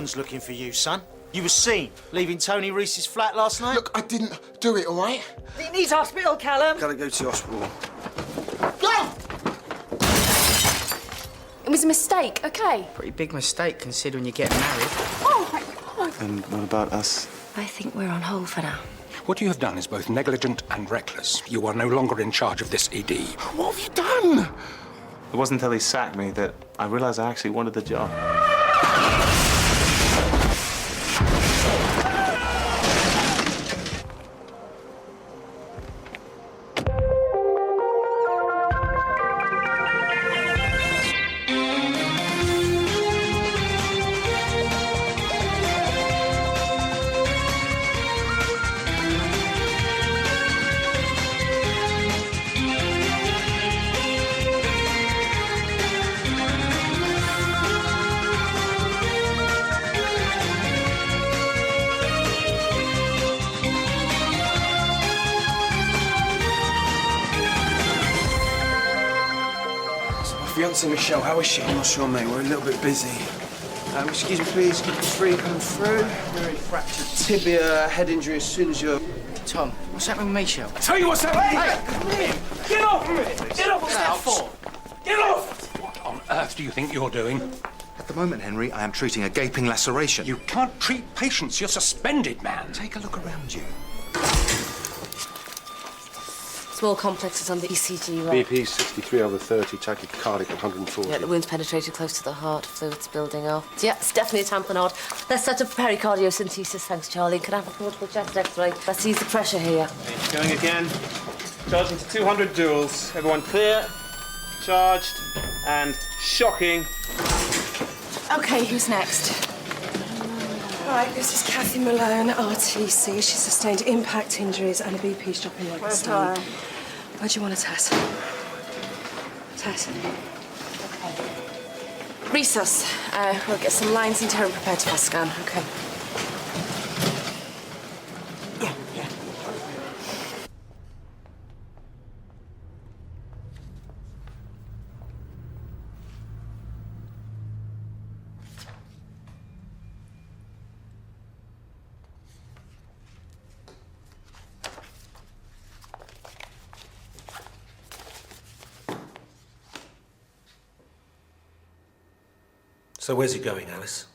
One's looking for you, son. You were seen leaving Tony Reese's flat last night. Look, I didn't do it, all right? He needs hospital, Callum. Gotta go to the hospital. Go! It was a mistake, okay? Pretty big mistake considering you're getting married. Oh, my God. And what about us? I think we're on hold for now. What you have done is both negligent and reckless. You are no longer in charge of this ED. What have you done? It wasn't until he sacked me that I realized I actually wanted the job. Fiancée Michelle, how is she? I'm not sure, mate. We're a little bit busy. Excuse me, please. Keep the three coming through. Very fractured tibia, head injury as soon as you're... Tom, what's happening with Michelle? Tell you what's happening! Hey! Get off! Get off! What's that for? Get off! What on earth do you think you're doing? At the moment, Henry, I am treating a gaping laceration. You can't treat patients. You're suspended, man. Take a look around you. Small complexes on the ECG, right? BP 63/30, tachycardic at 140. Yeah, the wound's penetrated close to the heart, fluid's building up. Yeah, it's definitely a tamponade. Let's set up pericardiocentesis, thanks, Charlie. Can I have a portable chest X-ray? Let's ease the pressure here. Going again. Charging to 200 joules. Everyone clear, charged, and shocking. OK, who's next? Right, this is Kathy Malone, RTC. She sustained impact injuries and a BP dropping like a stone. Where do you want a test? Tess? OK. Resus. We'll get some lines into her and prepare to pass scan. OK. Yeah, yeah. So where's he going, Alice?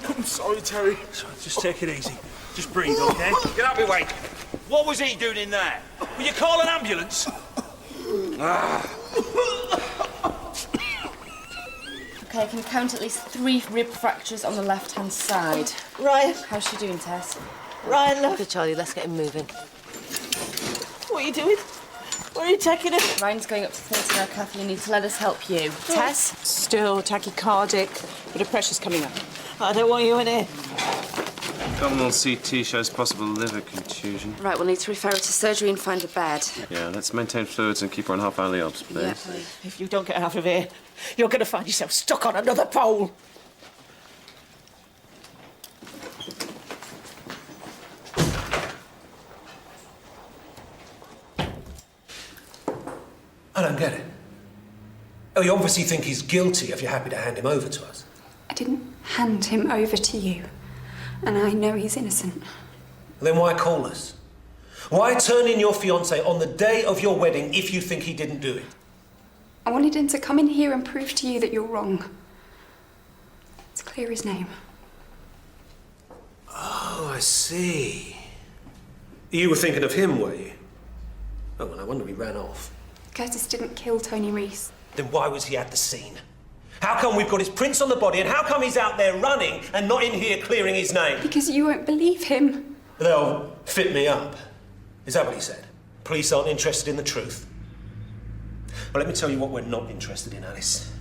I'm sorry, Terry. Just take it easy. Just breathe, OK? Get up, wait. What was he doing in there? Will you call an ambulance? OK, I can count at least 3 rib fractures on the left-hand side. Ryan. How's she doing, Tess? Ryan, love. Good, Charlie. Let's get him moving. What are you doing? Where are you taking him? Ryan's going up to 30 now, Kathy. You need to let us help you. Tess? Still tachycardic, but the pressure's coming up. I don't want you in here. Abdominal CT shows possible liver contusion. Right, we'll need to refer her to surgery and find a bed. Yeah, let's maintain fluids and keep her on half-hourly obs, please. Yeah, please. If you don't get out of here, you're going to find yourself stuck on another pole. I don't get it. Oh, you obviously think he's guilty if you're happy to hand him over to us. I didn't hand him over to you, and I know he's innocent. Then why call us? Why turn in your fiancé on the day of your wedding if you think he didn't do it? I wanted him to come in here and prove to you that you're wrong. It's clear his name. Oh, I see. You were thinking of him, were you? Oh, well, I wonder he ran off. Curtis didn't kill Tony Reese. Then why was he at the scene? How come we've got his prints on the body, and how come he's out there running and not in here clearing his name? Because you won't believe him. They'll fit me up. Is that what he said? Police aren't interested in the truth. Well, let me tell you what we're not interested in, Alice.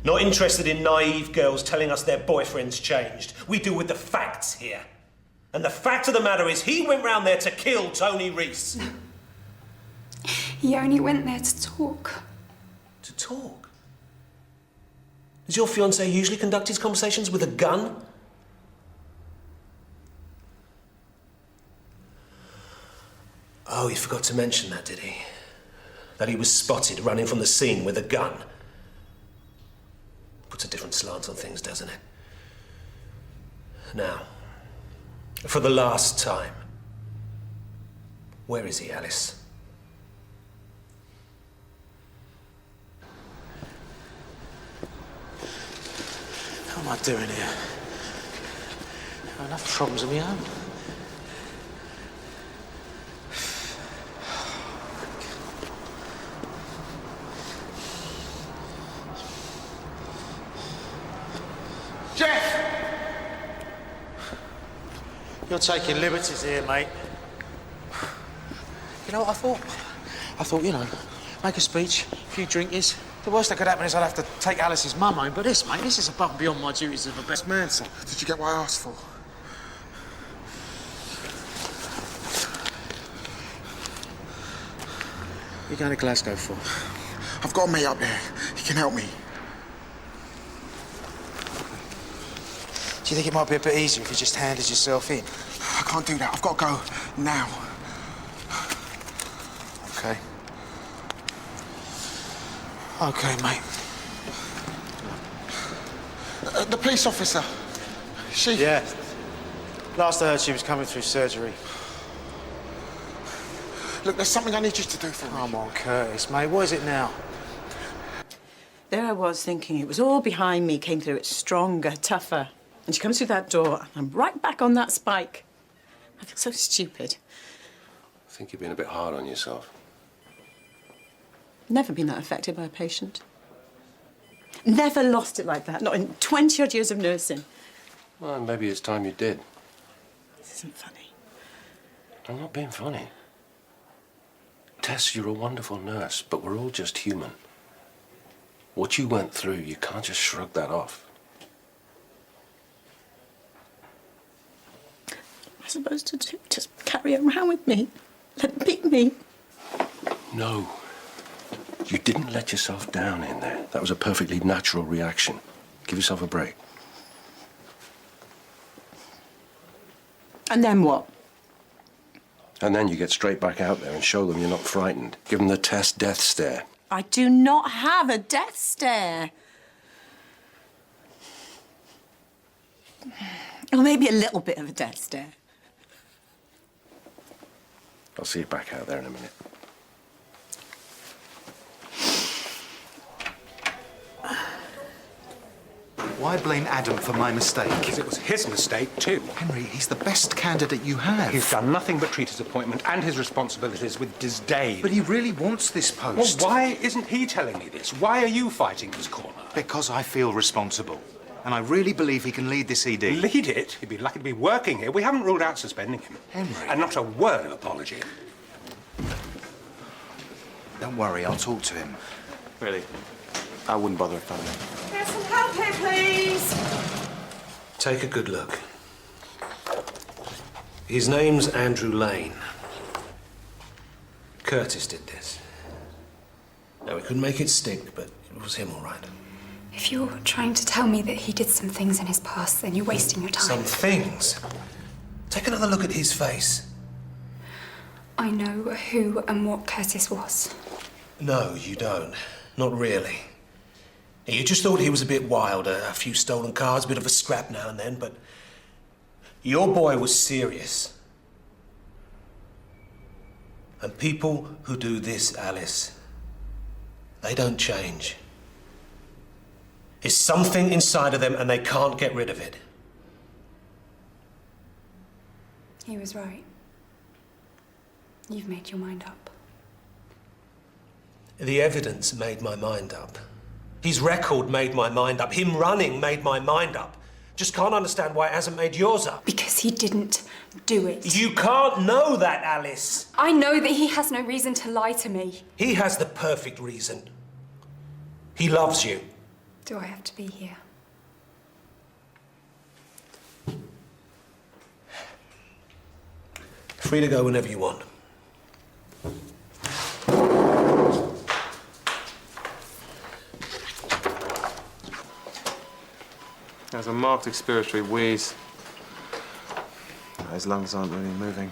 Not interested in naive girls telling us their boyfriends changed. We deal with the facts here. And the fact of the matter is he went round there to kill Tony Reese. He only went there to talk. To talk? Does your fiancé usually conduct his conversations with a gun? Oh, he forgot to mention that, did he? That he was spotted running from the scene with a gun. Puts a different slant on things, doesn't it? Now, for the last time, where is he, Alice? What am I doing here? I've enough problems of my own. Jeff! You're taking liberties here, mate. You know what I thought? I thought, you know, make a speech, a few drinkies. The worst that could happen is I'd have to take Alice's mum home. But this, mate, this is above and beyond my duties as a best man, son. Did you get what I asked for? What are you going to Glasgow for? I've got a mate up there. He can help me. Do you think it might be a bit easier if you just handed yourself in? I can't do that. I've got to go now. Okay. Okay, mate. The police officer. She... Yeah. Last I heard, she was coming through surgery. Look, there's something I need you to do for me. Come on, Curtis, mate. What is it now? There I was thinking it was all behind me, came through it stronger, tougher. And she comes through that door, and I'm right back on that spike. I feel so stupid. I think you're being a bit hard on yourself. Never been that affected by a patient. Never lost it like that, not in 20-odd years of nursing. Well, maybe it's time you did. This isn't funny. I'm not being funny. Tess, you're a wonderful nurse, but we're all just human. What you went through, you can't just shrug that off. What am I supposed to do? Just carry it around with me? Let it beat me? No. You didn't let yourself down in there. That was a perfectly natural reaction. Give yourself a break. And then what? And then you get straight back out there and show them you're not frightened. Give them the Tess death stare. I do not have a death stare. Or maybe a little bit of a death stare. I'll see you back out there in a minute. Why blame Adam for my mistake? Because it was his mistake, too. Henry, he's the best candidate you have. He's done nothing but treat his appointment and his responsibilities with disdain. But he really wants this Well, post. why isn't he telling me this? Why are you fighting his corner? Because I feel responsible. And I really believe he can lead this ED. Lead it? He'd be lucky to be working here. We haven't ruled out suspending him. Henry. And not a word of apology. Don't worry, I'll talk to him. Really? I wouldn't bother if I were. There's some help here, please. Take a good look. His name's Andrew Lane. Curtis did this. Now, we couldn't make it stick, but it was him, all right. If you're trying to tell me that he did some things in his past, then you're wasting your time. Some things? Take another look at his face. I know who and what Curtis was. No, you don't. Not really. You just thought he was a bit wild, a few stolen cars, a bit of a scrap now and then, but your boy was serious. And people who do this, Alice, they don't change. It's something inside of them and they can't get rid of it. He was right. You've made your mind up. The evidence made my mind up. His record made my mind up. Him running made my mind up. Just can't understand why it hasn't made yours up. Because he didn't do it. You can't know that, Alice. I know that he has no reason to lie to me. He has the perfect reason. He loves you. Do I have to be here? Free to go whenever you want. There's a marked expiratory wheeze. His lungs aren't really moving.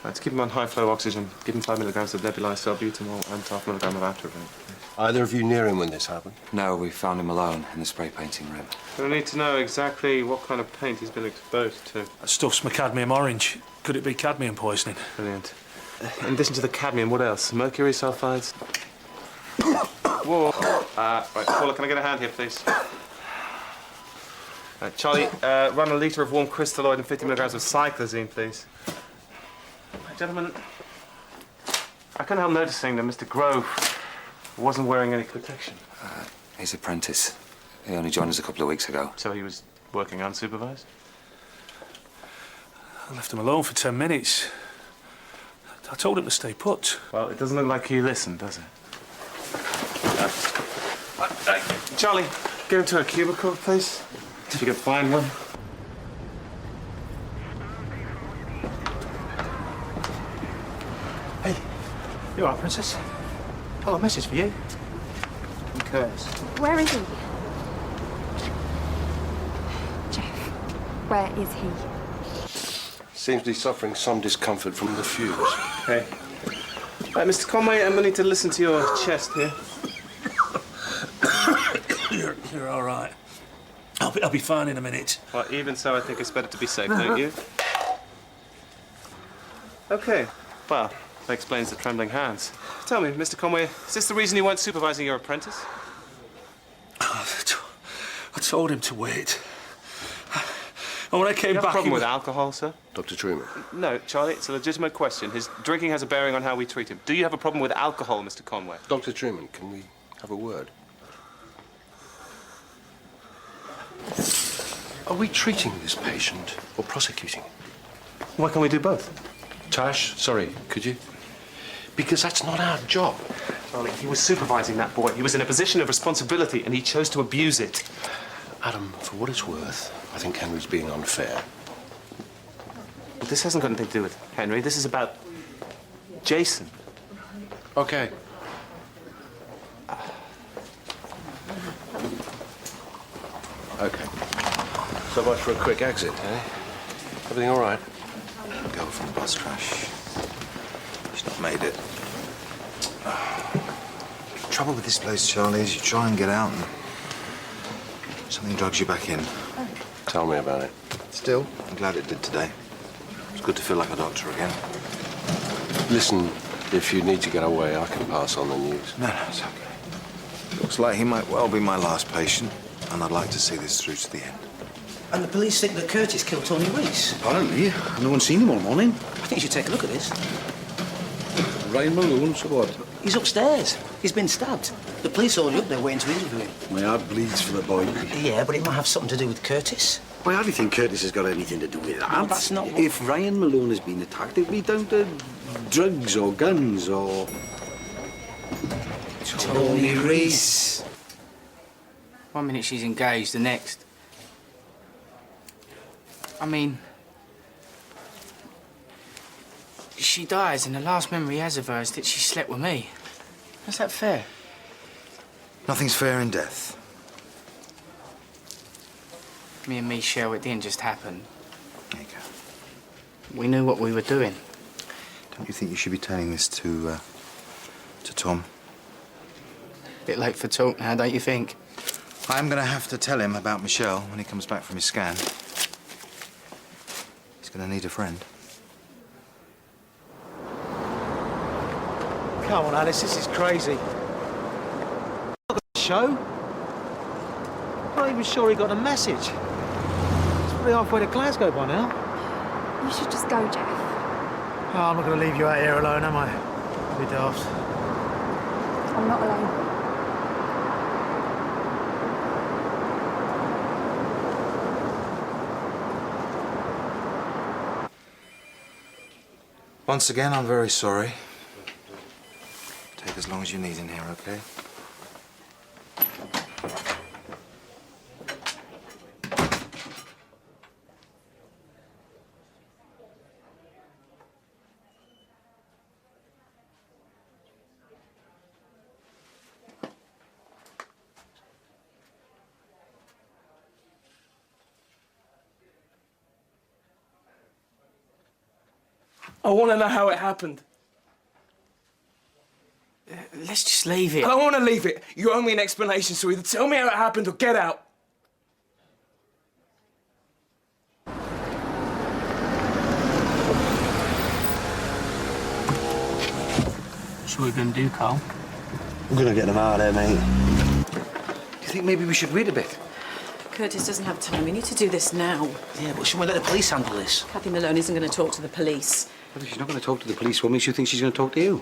To keep him on high flow oxygen, give him 5 milligrams of nebulized salbutamol and half milligram of atropine. Either of you near him when this happened? No, we found him alone in the spray painting room. We need to know exactly what kind of paint he's been exposed to. That stuff's cadmium orange. Could it be cadmium poisoning? Brilliant. In addition to the cadmium, what else? Mercury sulfides? Whoa. Right, Paula, can I get a hand here, please? Right, Charlie, run a litre of warm crystalloid and 50 milligrams of cyclazine, please. Right, gentlemen, I couldn't help noticing that Mr. Grove wasn't wearing any protection. His apprentice. He only joined us a couple of weeks ago. So he was working unsupervised? I left him alone for 10 minutes. I told him to stay put. Well, it doesn't look like he listened, does it? Charlie, get him to a cubicle, please. If you can find one. Hey, you all right, Princess? I got a message for you. From Curtis. Where is he? Jeff, where is he? Seems to be suffering some discomfort from the fuse. Okay. Mr. Conway, I'm going to need to listen to your chest here. You're all right. I'll be fine in a minute. Well, even so, I think it's better to be safe, don't you? Okay. Well, that explains the trembling hands. Tell me, Mr. Conway, is this the reason you weren't supervising your apprentice? I told him to wait. And when I came you have back... a problem with alcohol, sir? Dr. Truman? No, Charlie, it's a legitimate question. His drinking has a bearing on how we treat him. Do you have a problem with alcohol, Mr. Conway? Dr. Truman, can we have a word? Are we treating this patient or prosecuting? Why can't we do both? Tash, sorry, could you? Because that's not our job. Charlie, he was supervising that boy. He was in a position of responsibility and he chose to abuse it. Adam, for what it's worth, I think Henry's being unfair. But this hasn't got anything to do with Henry. This is about Jason. Okay. Okay. So much for a quick exit, eh? Everything all right? Girl from the bus crash. She's not made it. Trouble with this place, Charlie, is you try and get out and something drags you back in. Tell me about it. Still, I'm glad it did today. It's good to feel like a doctor again. Listen, if you need to get away, I can pass on the news. No, it's okay. Looks like he might well be my last patient, and I'd like to see this through to the end. And the police think that Curtis killed Tony Reese. Apparently. No one's seen him all morning. I think you should take a look at this. Ryan Malone, so what? He's upstairs. He's been stabbed. The police are already up there waiting to interview him. My heart bleeds for the boy. Yeah, but it might have something to do with Curtis. Well, I hardly think Curtis has got anything to do with that. No, that's not what... If Ryan Malone has been attacked, it'd be down to drugs or guns or... Tony Reese. 1 minute she's engaged, the next. I mean... She dies and the last memory he has of her is that she slept with me. How's that fair? Nothing's fair in death. Me and Michelle, it didn't just happen. There you go. We knew what we were doing. Don't you think you should be telling this to Tom? Bit late for talk now, don't you think? I'm going to have to tell him about Michelle when he comes back from his scan. He's going to need a friend. Come on, Alice, this is crazy. Not the show. I'm not even sure he got a message. It's probably halfway to Glasgow by now. You should just go, Jeff. Oh, I'm not going to leave you out here alone, am I? I'll be daft. I'm not alone. Once again, I'm very sorry. Take as long as you need in here, okay? I want to know how it happened. Let's just leave it. I don't want to leave it. You owe me an explanation, so either tell me how it happened or get out. What are we going to do, Carl? I'm going to get them out of there, mate. Do you think maybe we should read a bit? Curtis doesn't have time. We need to do this now. Yeah, but shouldn't we let the police handle this? Kathy Malone isn't going to talk to the police. Well, if she's not going to talk to the police, what makes you think she's going to talk to you?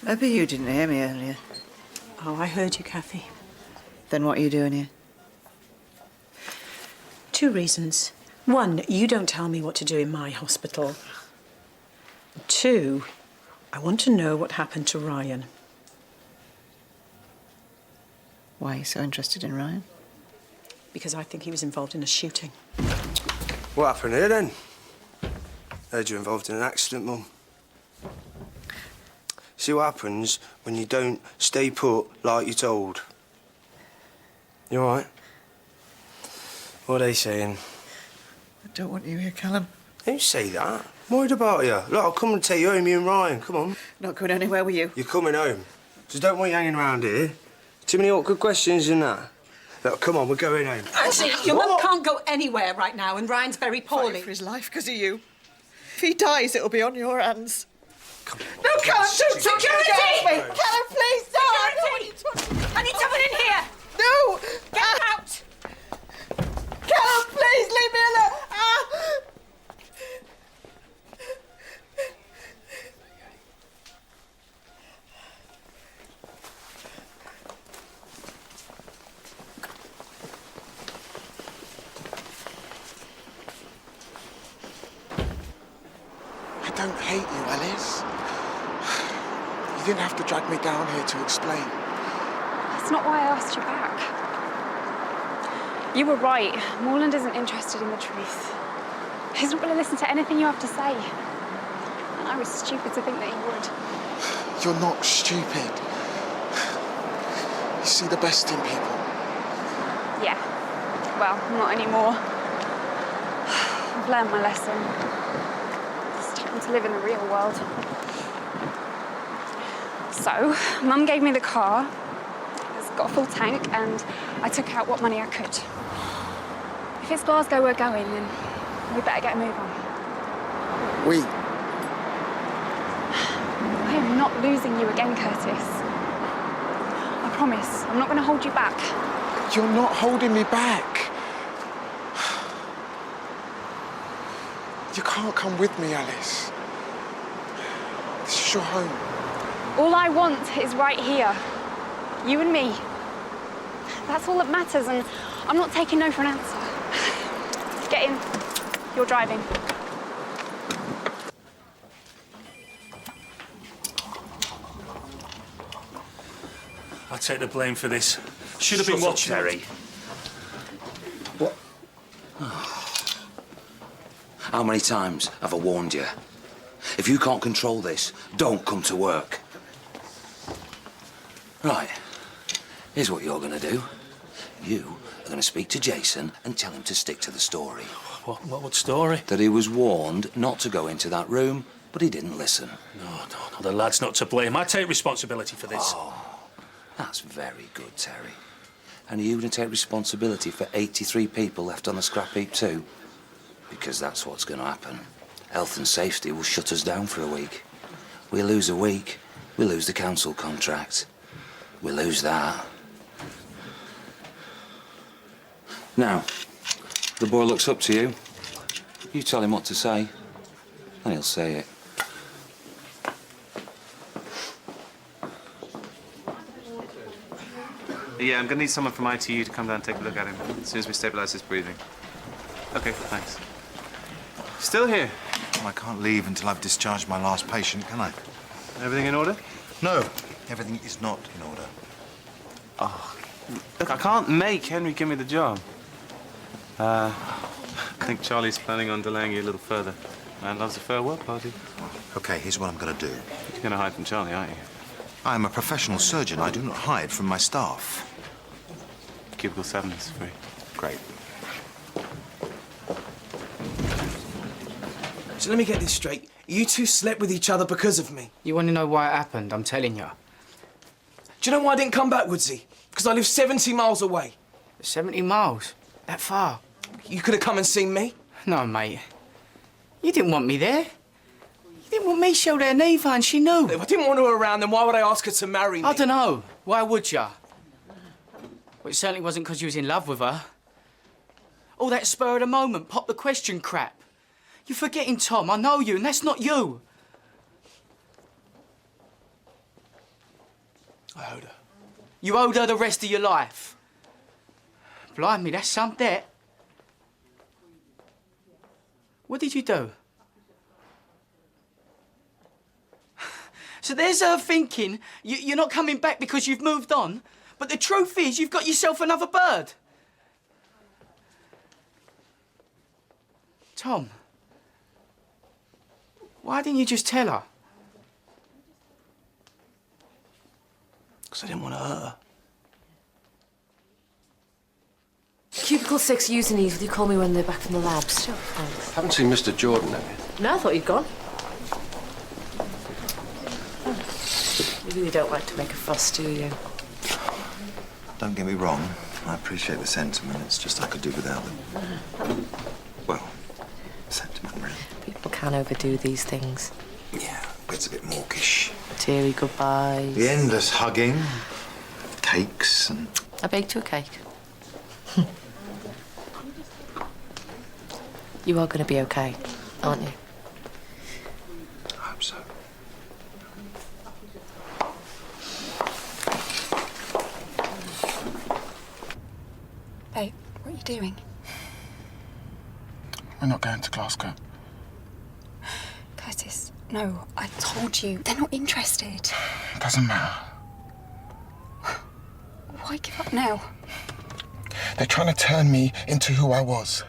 Maybe you didn't hear me earlier. Oh, I heard you, Kathy. Then what are you doing here? 2 reasons. 1, you don't tell me what to do in my hospital. 2, I want to know what happened to Ryan. Why are you so interested in Ryan? Because I think he was involved in a shooting. What happened here, then? Heard you're involved in an accident, Mum. See what happens when you don't stay put like you're told. You all right? What are they saying? I don't want you here, Callum. Don't say that. I'm worried about you. Look, I'll come and take you home, you and Ryan. Come on. Not going anywhere with you. You're coming home. Just don't want you hanging around here. Too many awkward questions and that. Look, come on, we're going home. Actually, your mum can't go anywhere right now, and Ryan's very poorly. Fighting for his life because of you. If he dies, it'll be on your hands. Come on. No, Callum, don't Security! Callum, please, don't! Security! I need someone in here! No! Get out! Callum, please, leave me alone! I don't hate you, Alice. You didn't have to drag me down here to explain. That's not why I asked you back. You were right. Morland isn't interested in the truth. He's not going to listen to anything you have to say. And I was stupid to think that he would. You're not stupid. You see the best in people. Yeah. Well, not anymore. I've learned my lesson. It's time to live in the real world. So, Mum gave me the car. It's got a full tank, and I took out what money I could. If it's Glasgow we're going, then we better get a move on. We? I am not losing you again, Curtis. I promise, I'm not going to hold you back. You're not holding me back. You can't come with me, Alice. This is your home. All I want is right here. You and me. That's all that matters, and I'm not taking no for an answer. Get in. You're driving. I take the blame for this. Should have been watching. Terry. What? How many times have I warned you? If you can't control this, don't come to work. Right. Here's what you're going to do. You are going to speak to Jason and tell him to stick to the story. What story? That he was warned not to go into that room, but he didn't listen. No, the lad's not to blame. I take responsibility for this. Oh, that's very good, Terry. And are you going to take responsibility for 83 people left on the scrap heap too? Because that's what's going to happen. Health and safety will shut us down for a week. We lose a week, we lose the council contract. We lose that. Now, the boy looks up to you. You tell him what to say, and he'll say it. Yeah, I'm gonna need someone from ITU to come down and take a look at him as soon as we stabilize his breathing. Okay, thanks. Still here? I can't leave until I've discharged my last patient, can I? Everything in order? No, everything is not in order. Oh, look, I can't make Henry give me the job. I think Charlie's planning on delaying you a little further. Man loves a farewell party. Okay, here's what I'm gonna do. You're gonna hide from Charlie, aren't you? I am a professional surgeon. I do not hide from my staff. Cubicle 7 is free. Great. So let me get this straight. You two slept with each other because of me. You want to know why it happened? I'm telling you. Do you know why I didn't come back, Woodsy? Because I live 70 miles away. 70 miles? That far? You could have come and seen me. No, mate. You didn't want me there. You didn't want me show there neither, and she knew. If I didn't want her around, then why would I ask her to marry me? I don't know. Why would you? Well, it certainly wasn't because you was in love with her. All that spur of the moment, pop the question crap. You're forgetting, Tom. I know you, and that's not you. I owed her. You owed her the rest of your life. Blimey, that's some debt. What did you do? So there's her thinking you're not coming back because you've moved on, but the truth is you've got yourself another bird. Tom, why didn't you just tell her? Because I didn't want to hurt her. Cubicle 6 using these. Will you call me when they're back from the labs? Sure, thanks. Haven't seen Mr. Jordan, have you? No, I thought you'd gone. You really don't like to make a fuss, do you? Don't get me wrong. I appreciate the sentiment. It's just I could do without them. Well, sentiment, really. People can overdo these things. Yeah, gets a bit mawkish. Teary goodbyes. The endless hugging, cakes and... I baked you a cake. You are going to be okay, aren't you? I hope so. Babe, what are you doing? We're not going to Glasgow. Curtis, no, I told you. They're not interested. It doesn't matter. Why give up now? They're trying to turn me into who I was.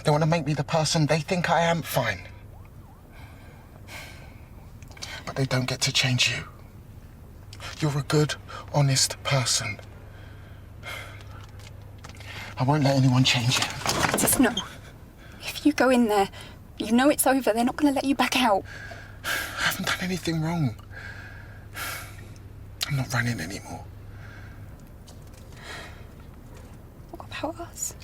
They want to make me the person they think I am. Fine. But they don't get to change you. You're a good, honest person. I won't let anyone change you. Curtis, no. If you go in there, you know it's over. They're not going to let you back out. I haven't done anything wrong. I'm not running anymore. What about us?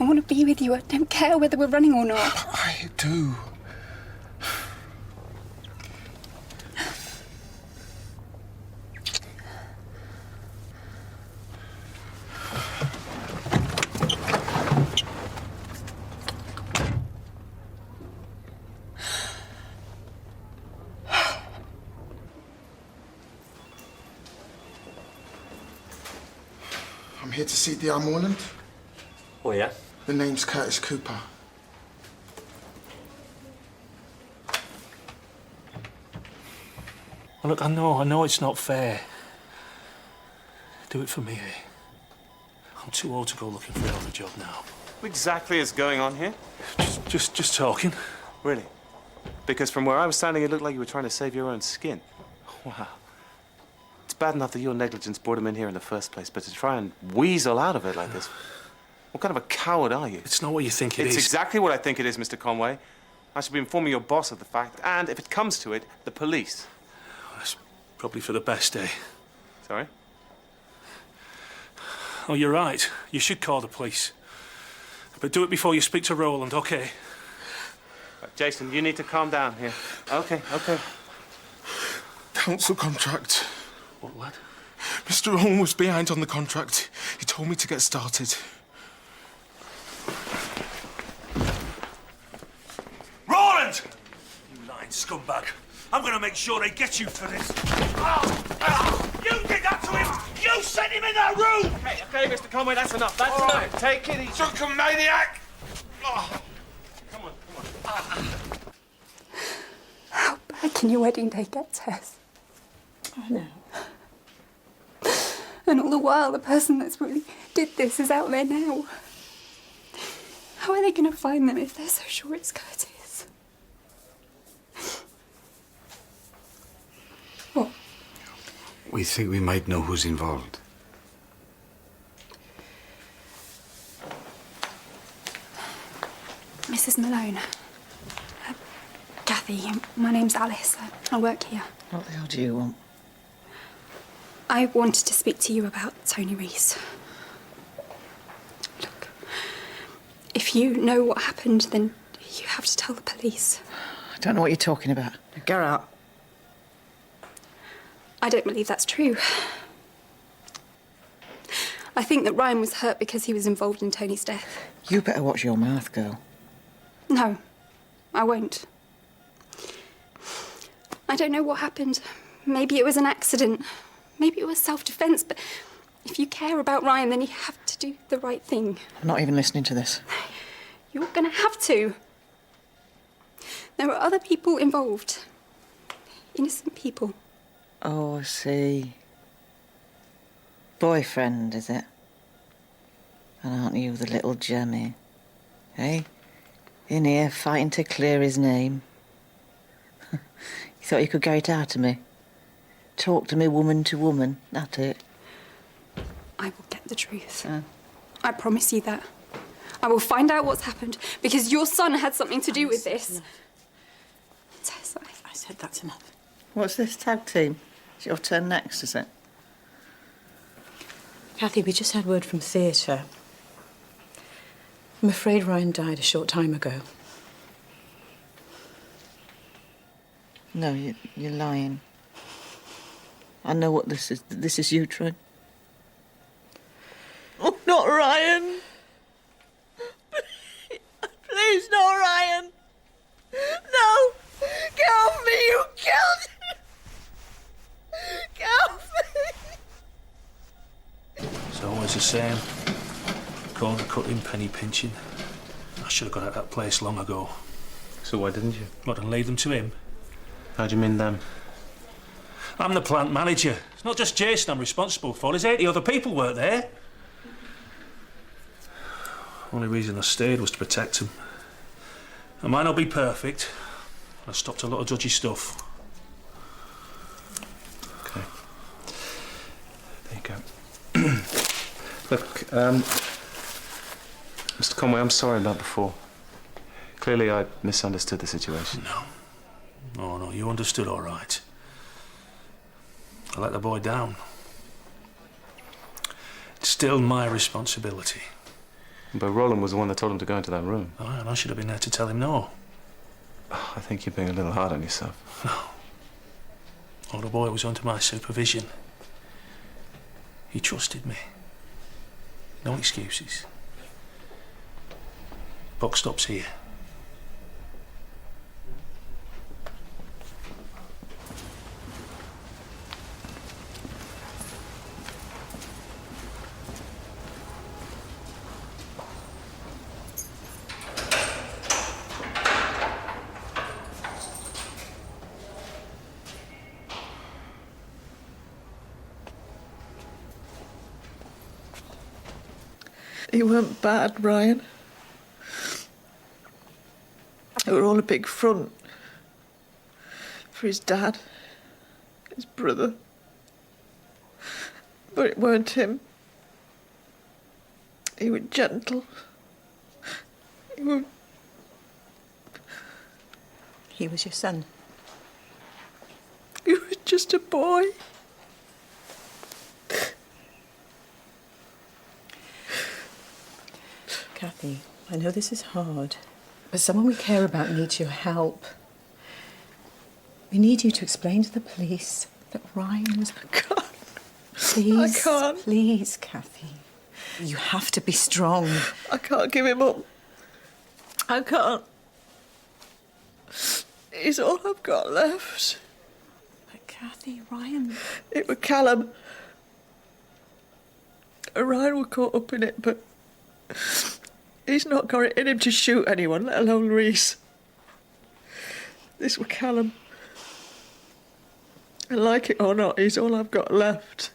I want to be with you. I don't care whether we're running or not. I do. I'm here to see D.R. Morland. Oh, yeah? The name's Curtis Cooper. Well, look, I know it's not fair. Do it for me, eh? I'm too old to go looking for another job now. What exactly is going on here? Just talking. Really? Because from where I was standing, it looked like you were trying to save your own skin. Wow. It's bad enough that your negligence brought him in here in the first place, but to try and weasel out of it like this... What kind of a coward are you? It's not what you think it is. It's exactly what I think it is, Mr. Conway. I should be informing your boss of the fact, and if it comes to it, the police. That's probably for the best, eh? Sorry? Oh, you're right. You should call the police. But do it before you speak to Roland, OK? Right, Jason, you need to calm down here. OK. Council contract. What, lad? Mr. Rowan was behind on the contract. He told me to get started. Roland! You lying scumbag. I'm going to make sure they get you for this. You did that to him! You sent him in that room! Okay, Mr. Conway, that's enough. That's enough. Take it easy. Drunken maniac! Oh. Come on. How bad can your wedding day get, Tess? Oh, no. And all the while, the person that's really did this is out there now. How are they going to find them if they're so sure it's Curtis? What? We think we might know who's involved. Mrs. Malone. Kathy, my name's Alice. I work here. What the hell do you want? I wanted to speak to you about Tony Reese. Look, if you know what happened, then you have to tell the police. I don't know what you're talking about. Get out. I don't believe that's true. I think that Ryan was hurt because he was involved in Tony's death. You better watch your mouth, girl. No, I won't. I don't know what happened. Maybe it was an accident. Maybe it was self-defense, but if you care about Ryan, then you have to do the right thing. I'm not even listening to this. You're gonna have to. There are other people involved. Innocent people. Oh, I see. Boyfriend, is it? And aren't you the little Jemmy? Eh? In here, fighting to clear his name. You thought you could get it out of me? Talk to me woman to woman, that's it. I will get the truth. I promise you that. I will find out what's happened, because your son had something to do with this. Tess, I said that's enough. What's this tag team? It's your turn next, is it? Kathy, we just had word from theatre. I'm afraid Ryan died a short time ago. No, you're lying. I know what this is. This is you, Trent. Oh, not Ryan. Please, not Ryan. No. Get off me, you killed him. Get off me. It's always the same. Corner cutting, penny pinching. I should have got out of that place long ago. So why didn't you? What, and leave them to him? How do you mean them? I'm the plant manager. It's not just Jason I'm responsible for. There's 80 other people work there. Only reason I stayed was to protect them. I might not be perfect. I stopped a lot of dodgy stuff. Okay. There you go. Look, Mr. Conway, I'm sorry about before. Clearly I misunderstood the situation. No. Oh, no, you understood all right. I let the boy down. It's still my responsibility. But Roland was the one that told him to go into that room. Oh, and I should have been there to tell him no. I think you're being a little hard on yourself. No. Oh, the boy was under my supervision. He trusted me. No excuses. Buck stops here. He weren't bad, Ryan. They were all a big front for his dad, his brother. But it weren't him. He was gentle. He was your son. He was just a boy. Kathy, I know this is hard, but someone we care about needs your help. We need you to explain to the police that Ryan was... I can't. Please, I can't. Please, Kathy. You have to be strong. I can't give him up. I can't. He's all I've got left. But Kathy, Ryan... It was Callum. Ryan were caught up in it, but he's not got it in him to shoot anyone, let alone Reese. This were Callum. And like it or not, he's all I've got left.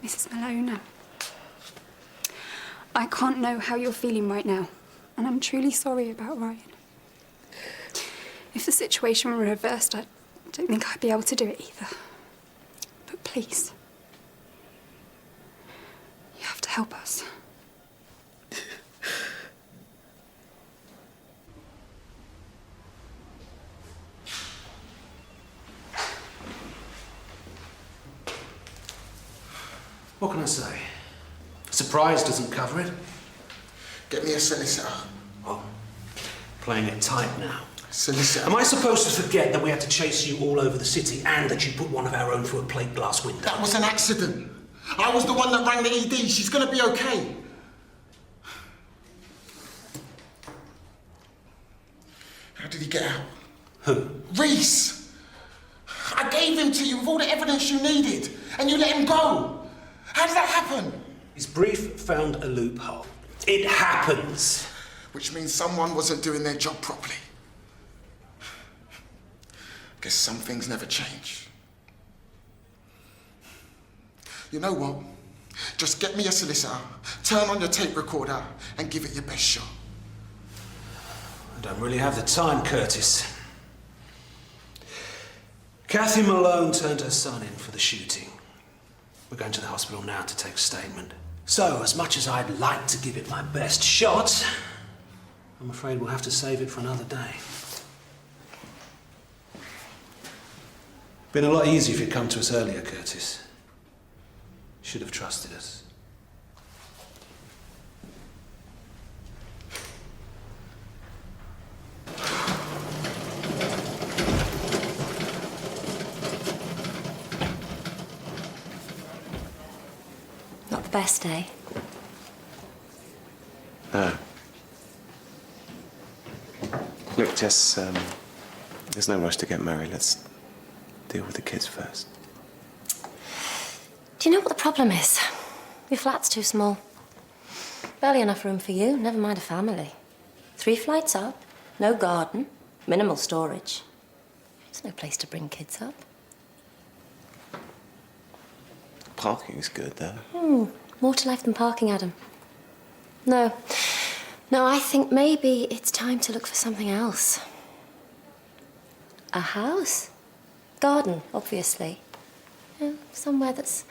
Mrs. Malone, I can't know how you're feeling right now, and I'm truly sorry about Ryan. If the situation were reversed, I don't think I'd be able to do it either. But please, you have to help us. What can I say? Surprise doesn't cover it. Get me a solicitor. Oh, playing it tight now. Solicitor. Am I supposed to forget that we had to chase you all over the city and that you put one of our own through a plate glass window? That was an accident. I was the one that rang the ED. She's gonna be okay. How did he get out? Who? Reese! I gave him to you with all the evidence you needed, and you let him go. How did that happen? His brief found a loophole. It happens. Which means someone wasn't doing their job properly. Guess some things never change. You know what? Just get me a solicitor, turn on your tape recorder, and give it your best shot. I don't really have the time, Curtis. Kathy Malone turned her son in for the shooting. We're going to the hospital now to take a statement. So, as much as I'd like to give it my best shot, I'm afraid we'll have to save it for another day. Been a lot easier if you'd come to us earlier, Curtis. Should have trusted us. Not the best day. No. Look, Jess, there's no rush to get married. Let's deal with the kids first. Do you know what the problem is? Your flat's too small. Barely enough room for you, never mind a family. 3 flights up, no garden, minimal storage. There's no place to bring kids up. Parking's good, though. More to life than parking, Adam. No, I think maybe it's time to look for something else. A house? Garden, obviously. Somewhere that's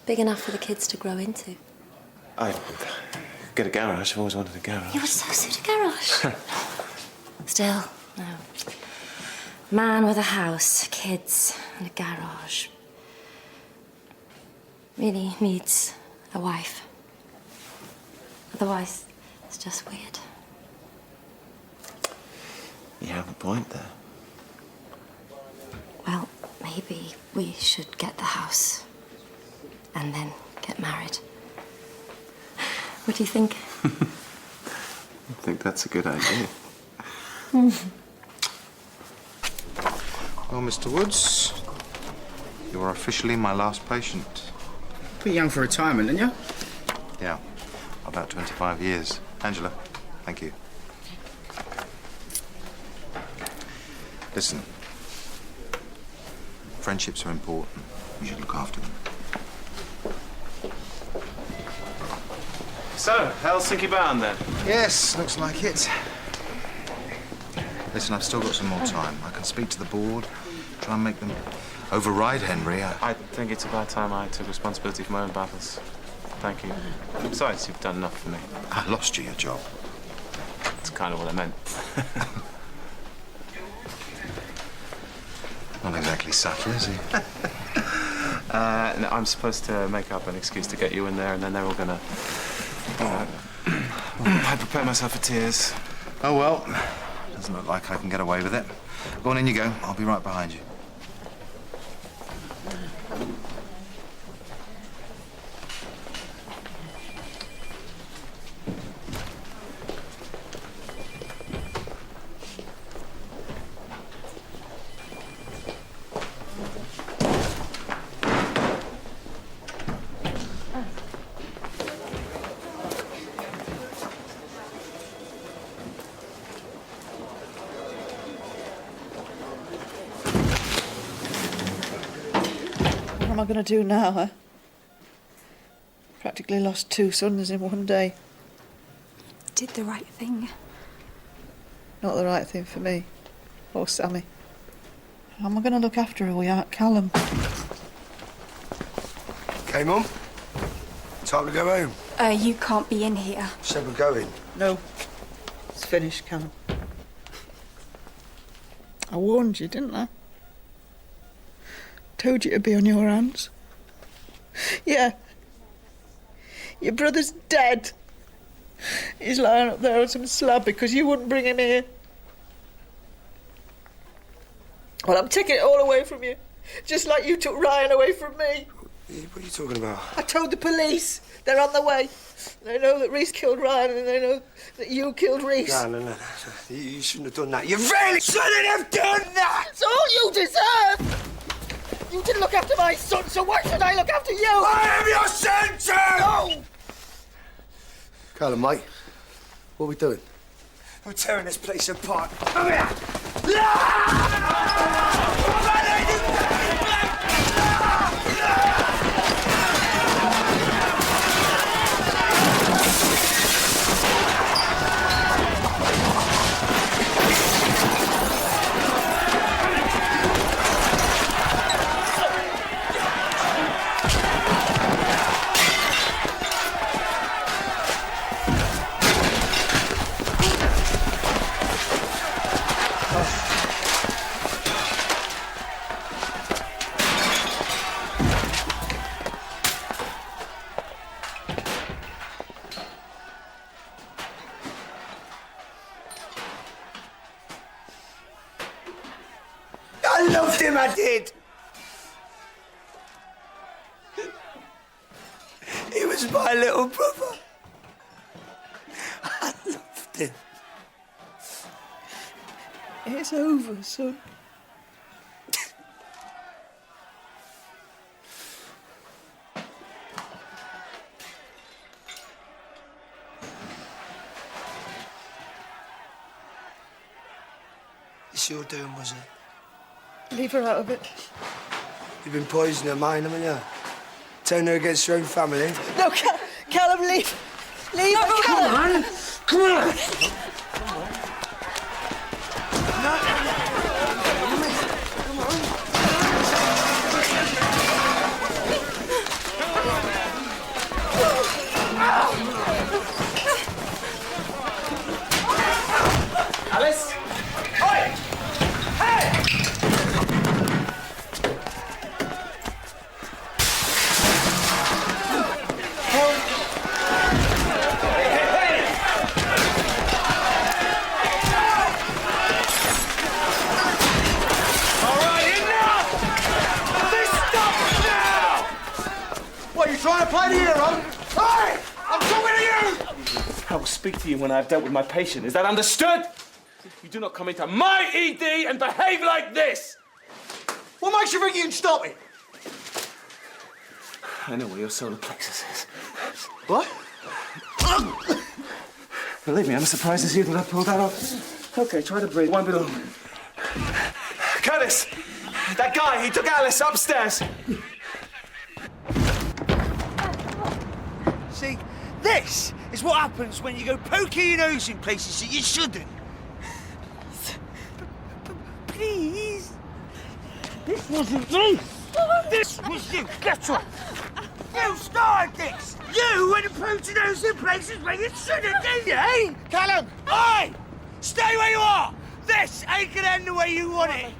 big enough for the kids to grow into. I'd get a garage. I've always wanted a garage. You would so suit a garage. Still, no. Man with a house, kids, and a garage. Really needs a wife. Otherwise, it's just weird. You have a point there. Well, maybe we should get the house and then get married. What do you think? I think that's a good idea. Well, Mr. Woods, you are officially my last patient. Pretty young for retirement, aren't you? Yeah, about 25 years. Angela, thank you. Listen, friendships are important. You should look after them. So, Helsinki bound then? Yes, looks like it. Listen, I've still got some more time. I can speak to the board, try and make them override Henry. I think it's about time I took responsibility for my own battles. Thank you. Besides, you've done enough for me. I lost you your job. That's kind of what I meant. Not exactly subtle, is he? No, I'm supposed to make up an excuse to get you in there, and then they're all gonna... I prepare myself for tears. Oh, well. Doesn't look like I can get away with it. Go on, in you go. I'll be right behind you. am I going to do now, huh? Practically lost 2 sons in one day. Did the right thing. Not the right thing for me. Or Sammy. How am I going to look after her without Callum? Okay, Mum. Time to go home. You can't be in here. Said we're going. No. It's finished, Callum. I warned you, didn't I? Told you to be on your hands. Yeah. Your brother's dead. He's lying up there on some slab because you wouldn't bring him here. Well, I'm taking it all away from you. Just like you took Ryan away from me. What are you talking about? I told the police. They're on the way. They know that Reese killed Ryan and they know that you killed Reese. No. You shouldn't have done that. You really shouldn't have done that! It's all you deserve! You didn't look after my son, so why should I look after you? I am your son too! No! Callum, mate, what are we doing? We're tearing this place apart. Come here! I loved him, I did. He was my little brother. I loved him. It's over, son. It's your doing, was it? Leave her out of it. You've been poisoning her mind, haven't you? Turning her against her own family. No, Callum, leave. Leave her, Callum. Come on! Alice? Oi! Hey! Trying to play the hero? Hey! I'm talking to you! I will speak to you when I have dealt with my patient. Is that understood? You do not come into my ED and behave like this! What makes you think you can stop it? I know where your solar plexus is. What? Believe me, I'm as surprised as you that I pulled that off. Okay, try to breathe. Won't be long. Curtis! That guy, he took Alice upstairs. See, this is what happens when you go poking your nose in places that you shouldn't. Please. This wasn't me. This was you. Get up. You started this. You went and poked your nose in places where you shouldn't, didn't you, eh? Callum! Oi! Stay where you are. This ain't gonna end the way you want it.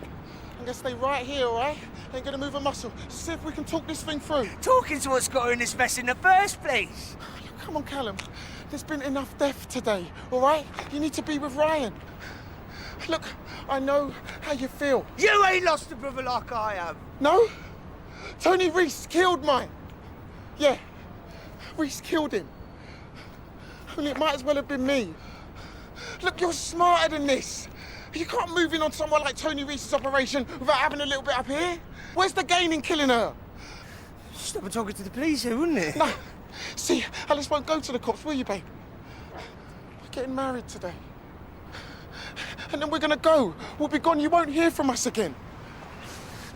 I'm gonna stay right here, all right? Ain't gonna move a muscle. See if we can talk this thing through. Talking's what's got her in this mess in the first place. Come on, Callum. There's been enough death today, all right? You need to be with Ryan. Look, I know how you feel. You ain't lost a brother like I have. No? Tony Reese killed mine. Yeah, Reese killed him. Only it might as well have been me. Look, you're smarter than this. You can't move in on someone like Tony Reese's operation without having a little bit up here. Where's the gain in killing her? Stop talking to the police here, wouldn't it? No. See, Alice won't go to the cops, will you, babe? We're getting married today. And then we're gonna go. We'll be gone. You won't hear from us again.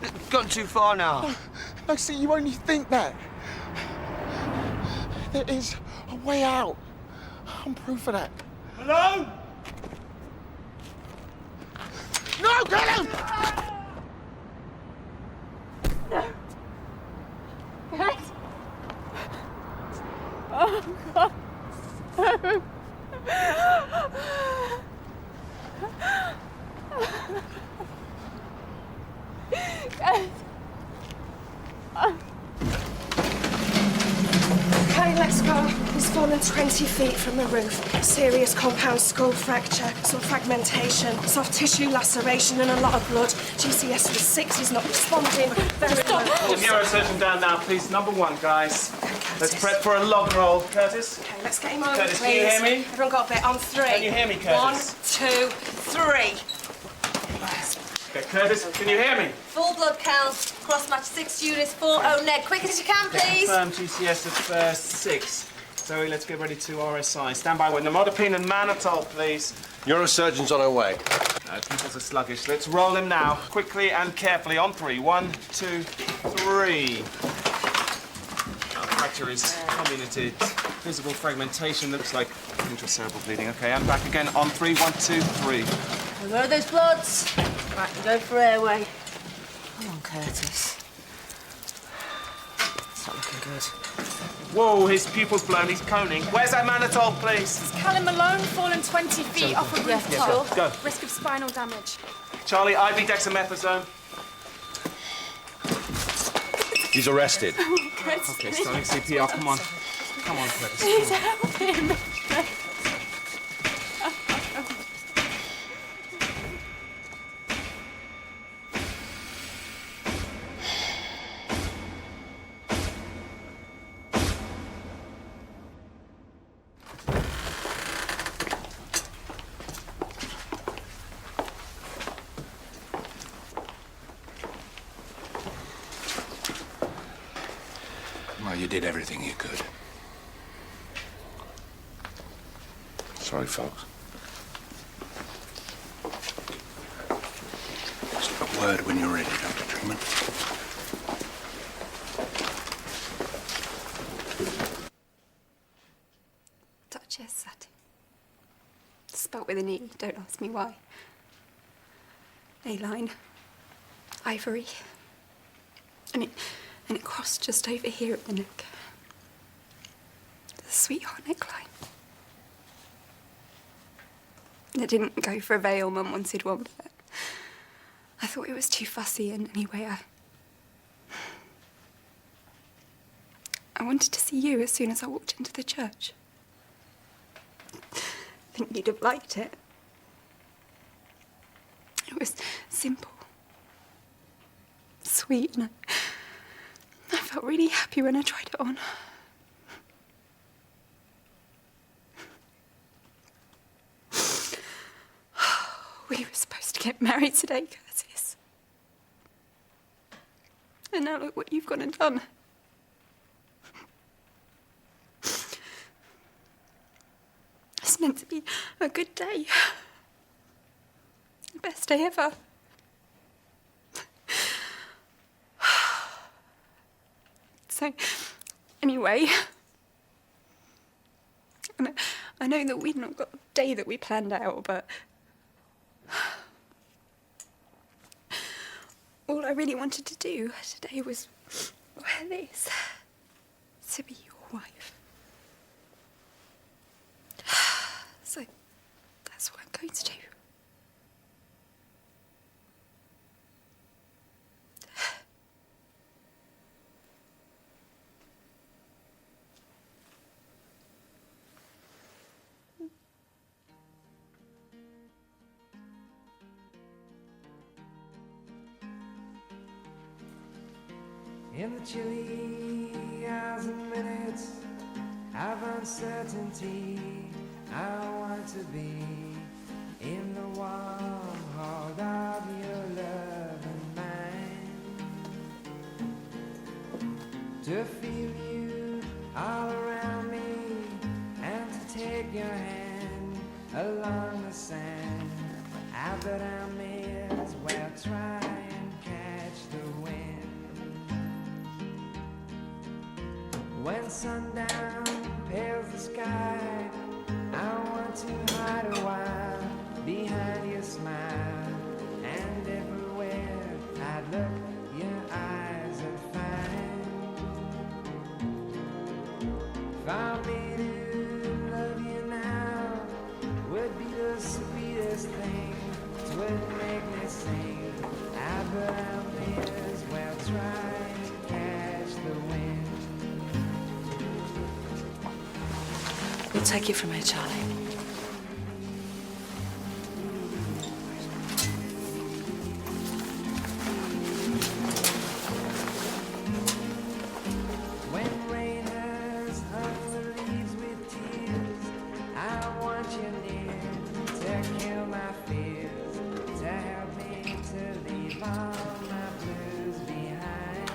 We've gone too far now. No, see, you only think that. There is a way out. I'm proof of that. Hello? No, get him! Guys! Oh, God. Guys. Okay, let's go. He's fallen 20 feet from the roof. Serious compound skull fracture, some fragmentation, soft tissue laceration and a lot of blood. GCS was 6, he's not responding. Very low. The neurosurgeon down now, please. Number 1, guys. Let's prep for a log roll. Curtis? Okay, let's get him over, Curtis, please. can you hear me? Everyone got a bit on 3. Can you hear me, Curtis? 1, 2, 3. Okay, Curtis, can you hear me? Full blood count. Cross match 6 units, 4-0 neg. Quick as you can, please. Confirm GCS of 6. Zoe, let's get ready to RSI. Stand by with nimodipine and mannitol, please. Neurosurgeon's on her way. Peoples are sluggish. Let's roll him now. Quickly and carefully on 3. 1, 2, 3. Fracture is comminuted. Visible fragmentation. Looks like intracerebral bleeding. Okay, and back again on 3. 1, 2, 3. Where are those bloods? Right, go for airway. Come on, Curtis. It's not looking good. Whoa, his pupil's blown. He's coning. Where's that mannitol, please? Is Callum Malone fallen 20 feet off a rooftop? Go. Risk of spinal damage. Charlie, IV dexamethasone. He's arrested. Curtis, Okay, starting CPR. Come on. Come on, Curtis. please help him. Well, you did everything you could. Sorry, folks. Just a word when you're ready, Dr. Truman. Duchess said. Spelt with an E, don't ask me why. A-line. Ivory. And it crossed just over here at the neck. The sweetheart neckline. I didn't go for a veil, Mum wanted one, but I thought it was too fussy, and anyway, I wanted to see you as soon as I walked into the church. I think you'd have liked it. It was simple, sweet, and I felt really happy when I tried it on. We were supposed to get married today, Curtis. And now look what you've gone and done. It's meant to be a good day. The best day ever. So, anyway, I know that we've not got the day that we planned out, but all I really wanted to do today was wear this to be your wife. So that's what I'm going to do. In the chilly hours and minutes of uncertainty, I want to be in the warm heart of your love and mine. To feel you all around me and to take your hand along the sand. I bet I may as well try and catch the wind. when sundown pales the sky, I want to hide a while behind your smile, and everywhere I look, your eyes are fine. For me to love you now would be the sweetest thing. It would make me sing. But I may as well try to catch the wind. We'll take you from here, Charlie. When rain has hung the leaves with tears, I want you near to kill my fears, to help me to leave all my blues behind.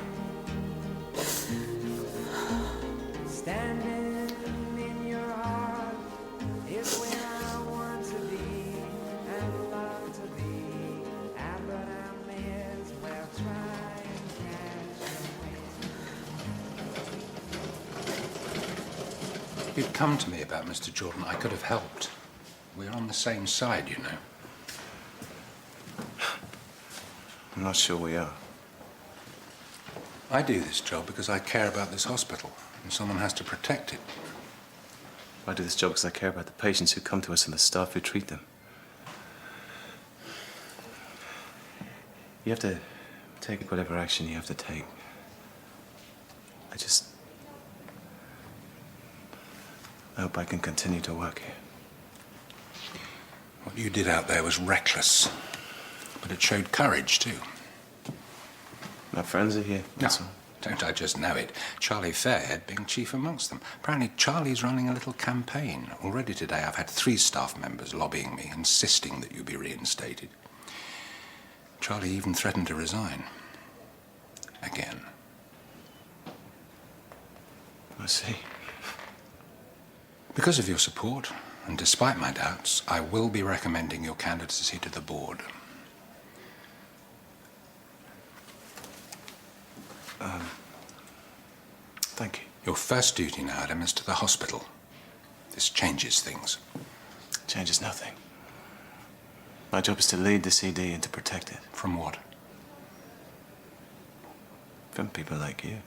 Standing in your heart is where I want to be and long to be. But I may as well try and catch the wind. If you'd come to me about Mr. Jordan, I could have helped. We're on the same side, you know. I'm not sure we are. I do this job because I care about this hospital, and someone has to protect it. I do this job because I care about the patients who come to us and the staff who treat them. You have to take whatever action you have to take. I hope I can continue to work here. What you did out there was reckless, but it showed courage, too. My friends are here, that's all. Don't I just know it? Charlie Fairhead being chief amongst them. Apparently Charlie's running a little campaign. Already today I've had 3 staff members lobbying me, insisting that you be reinstated. Charlie even threatened to resign. Again. I see. Because of your support, and despite my doubts, I will be recommending your candidacy to the board. Thank you. Your first duty now, Adam, is to the hospital. This changes things. Changes nothing. My job is to lead the CD and to protect it. From what? From people like you.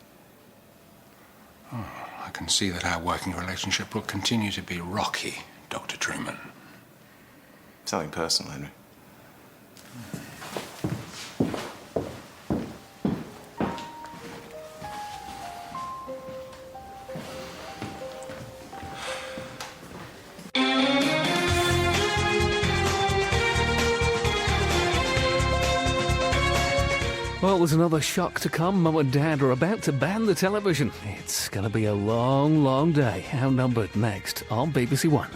Oh, I can see that our working relationship will continue to be rocky, Dr. Truman. Something personal, Henry. Well, there's another shock to come. Mum and Dad are about to ban the television. It's going to be a long, long day. Outnumbered next on BBC One.